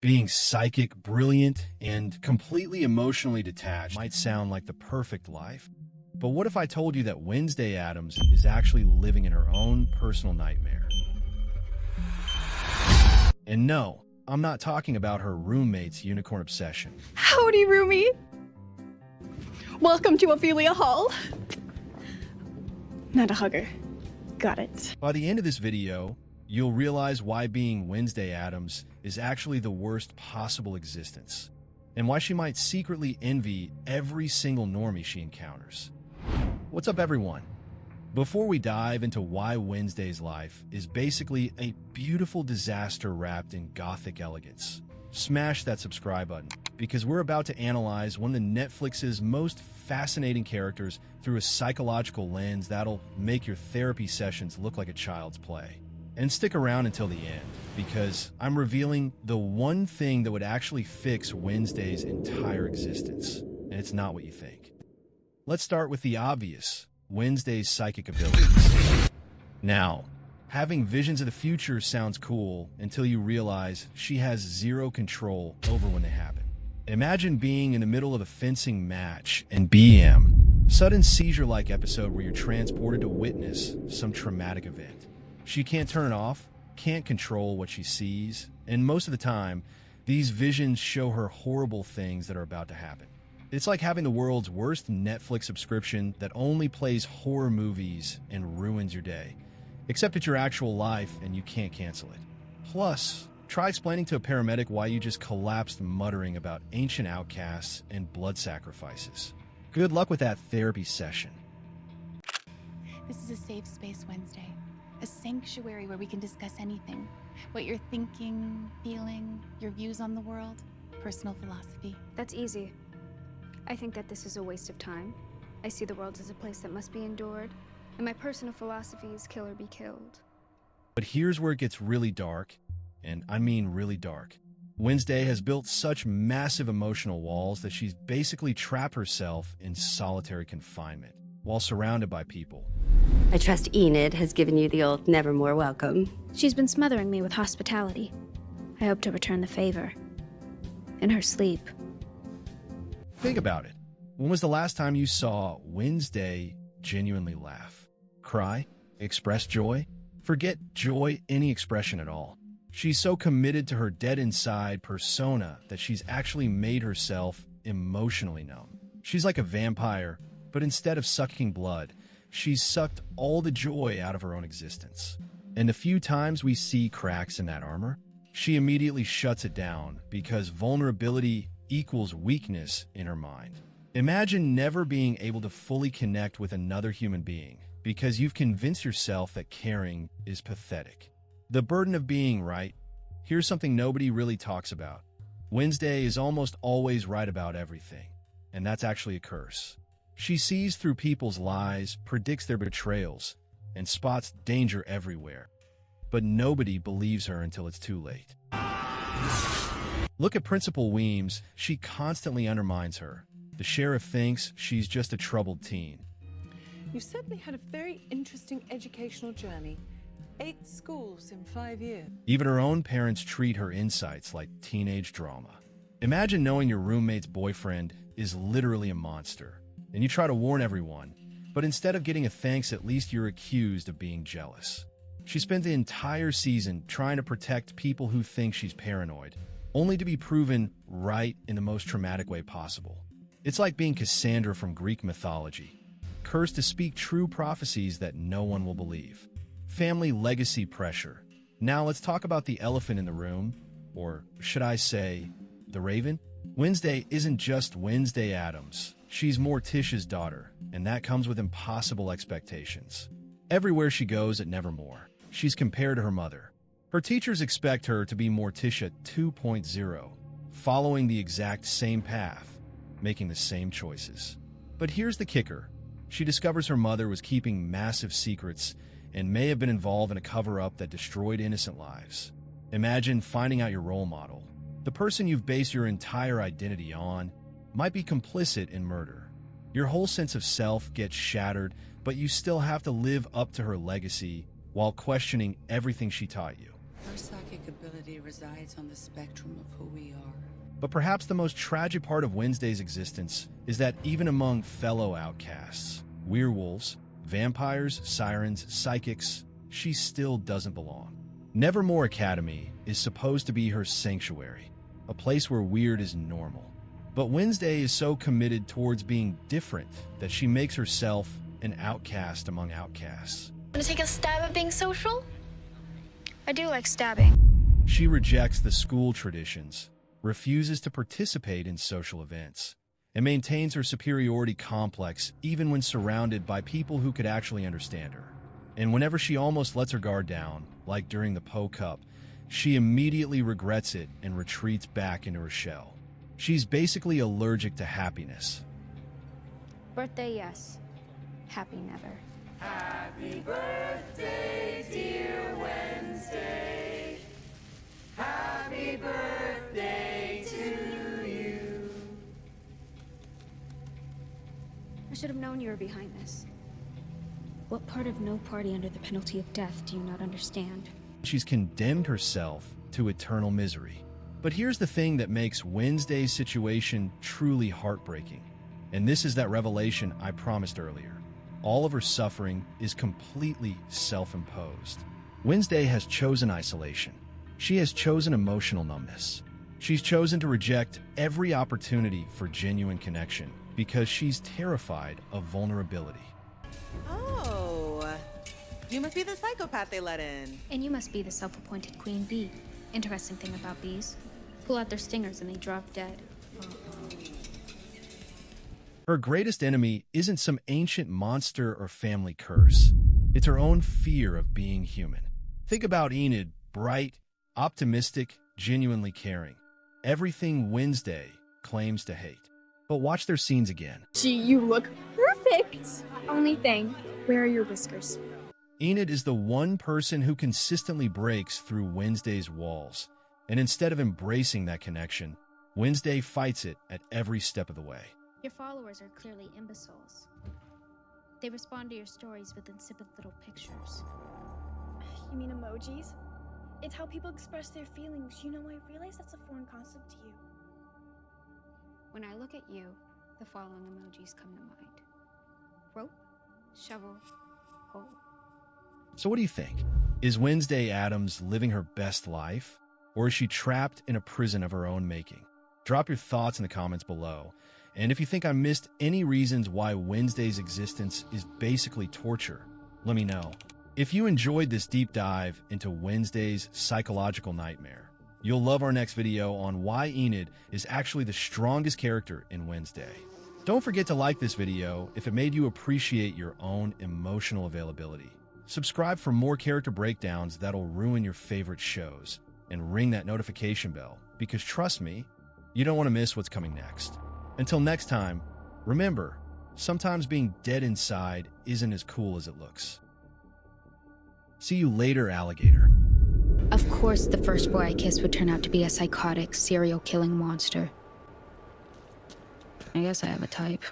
Being psychic, brilliant, and completely emotionally detached might sound like the perfect life. But what if I told you that Wednesday Addams is actually living in her own personal nightmare? And no, I'm not talking about her roommate's unicorn obsession. Howdy, roomie. Welcome to Ophelia Hall. Not a hugger. Got it. By the end of this video, you'll realize why being Wednesday Addams is actually the worst possible existence, and why she might secretly envy every single normie she encounters. What's up, everyone? Before we dive into why Wednesday's life is basically a beautiful disaster wrapped in gothic elegance, smash that subscribe button, because we're about to analyze one of Netflix's most fascinating characters through a psychological lens that'll make your therapy sessions look like a child's play. And stick around until the end, because I'm revealing the one thing that would actually fix Wednesday's entire existence, and it's not what you think. Let's start with the obvious, Wednesday's psychic abilities. Now, having visions of the future sounds cool until you realize she has zero control over when they happen. Imagine being in the middle of a fencing match and sudden seizure-like episode where you're transported to witness some traumatic event. She can't turn it off, can't control what she sees, and most of the time, these visions show her horrible things that are about to happen. It's like having the world's worst Netflix subscription that only plays horror movies and ruins your day, except it's your actual life and you can't cancel it. Plus, try explaining to a paramedic why you just collapsed muttering about ancient outcasts and blood sacrifices. Good luck with that therapy session. This is a safe space, Wednesday. A sanctuary where we can discuss anything. What you're thinking, feeling, your views on the world, personal philosophy. That's easy. I think that this is a waste of time. I see the world as a place that must be endured, and my personal philosophy is kill or be killed. But here's where it gets really dark, and I mean really dark. Wednesday has built such massive emotional walls that she's basically trapped herself in solitary confinement, while surrounded by people. I trust Enid has given you the old nevermore welcome. She's been smothering me with hospitality. I hope to return the favor. In her sleep. Think about it. When was the last time you saw Wednesday genuinely laugh, cry, express joy? Forget joy, any expression at all. She's so committed to her dead inside persona that she's actually made herself emotionally numb. She's like a vampire, but instead of sucking blood, she's sucked all the joy out of her own existence. And the few times we see cracks in that armor, she immediately shuts it down because vulnerability equals weakness in her mind. Imagine never being able to fully connect with another human being because you've convinced yourself that caring is pathetic. The burden of being right. Here's something nobody really talks about. Wednesday is almost always right about everything, and that's actually a curse. She sees through people's lies, predicts their betrayals, and spots danger everywhere. But nobody believes her until it's too late. Look at Principal Weems. She constantly undermines her. The sheriff thinks she's just a troubled teen. You certainly had a very interesting educational journey. 8 schools in 5 years. Even her own parents treat her insights like teenage drama. Imagine knowing your roommate's boyfriend is literally a monster, and you try to warn everyone, but instead of getting a thanks, at least you're accused of being jealous. She spent the entire season trying to protect people who think she's paranoid, only to be proven right in the most traumatic way possible. It's like being Cassandra from Greek mythology, cursed to speak true prophecies that no one will believe. Family legacy pressure. Now let's talk about the elephant in the room, or should I say, the raven? Wednesday isn't just Wednesday Addams. She's Morticia's daughter, and that comes with impossible expectations. Everywhere she goes at Nevermore, she's compared to her mother. Her teachers expect her to be Morticia 2.0, following the exact same path, making the same choices. But here's the kicker. She discovers her mother was keeping massive secrets and may have been involved in a cover-up that destroyed innocent lives. Imagine finding out your role model, the person you've based your entire identity on, might be complicit in murder. Your whole sense of self gets shattered, but you still have to live up to her legacy while questioning everything she taught you. Her psychic ability resides on the spectrum of who we are. But perhaps the most tragic part of Wednesday's existence is that even among fellow outcasts, werewolves, vampires, sirens, psychics, she still doesn't belong. Nevermore Academy is supposed to be her sanctuary, a place where weird is normal. But Wednesday is so committed towards being different that she makes herself an outcast among outcasts. Want to take a stab at being social? I do like stabbing. She rejects the school traditions, refuses to participate in social events, and maintains her superiority complex even when surrounded by people who could actually understand her. And whenever she almost lets her guard down, like during the Poe Cup, she immediately regrets it and retreats back into her shell. She's basically allergic to happiness. Birthday, yes. Happy never. Happy birthday, dear Wednesday. Happy birthday to you. I should have known you were behind this. What part of no party under the penalty of death do you not understand? She's condemned herself to eternal misery. But here's the thing that makes Wednesday's situation truly heartbreaking. And this is that revelation I promised earlier. All of her suffering is completely self-imposed. Wednesday has chosen isolation. She has chosen emotional numbness. She's chosen to reject every opportunity for genuine connection because she's terrified of vulnerability. Oh, you must be the psychopath they let in. And you must be the self-appointed queen bee. Interesting thing about bees. Pull out their stingers and they drop dead. Her greatest enemy isn't some ancient monster or family curse. It's her own fear of being human. Think about Enid, bright, optimistic, genuinely caring. Everything Wednesday claims to hate. But watch their scenes again. Gee, you look perfect! Only thing, where are your whiskers? Enid is the one person who consistently breaks through Wednesday's walls. And instead of embracing that connection, Wednesday fights it at every step of the way. Your followers are clearly imbeciles. They respond to your stories with insipid little pictures. You mean emojis? It's how people express their feelings. You know, I realize that's a foreign concept to you. When I look at you, the following emojis come to mind. Rope, shovel, hole. So what do you think? Is Wednesday Addams living her best life? Or is she trapped in a prison of her own making? Drop your thoughts in the comments below. And if you think I missed any reasons why Wednesday's existence is basically torture, let me know. If you enjoyed this deep dive into Wednesday's psychological nightmare, you'll love our next video on why Enid is actually the strongest character in Wednesday. Don't forget to like this video if it made you appreciate your own emotional availability. Subscribe for more character breakdowns that'll ruin your favorite shows, and ring that notification bell, because trust me, you don't want to miss what's coming next. Until next time, remember, sometimes being dead inside isn't as cool as it looks. See you later, alligator. Of course, the first boy I kissed would turn out to be a psychotic, serial-killing monster. I guess I have a type.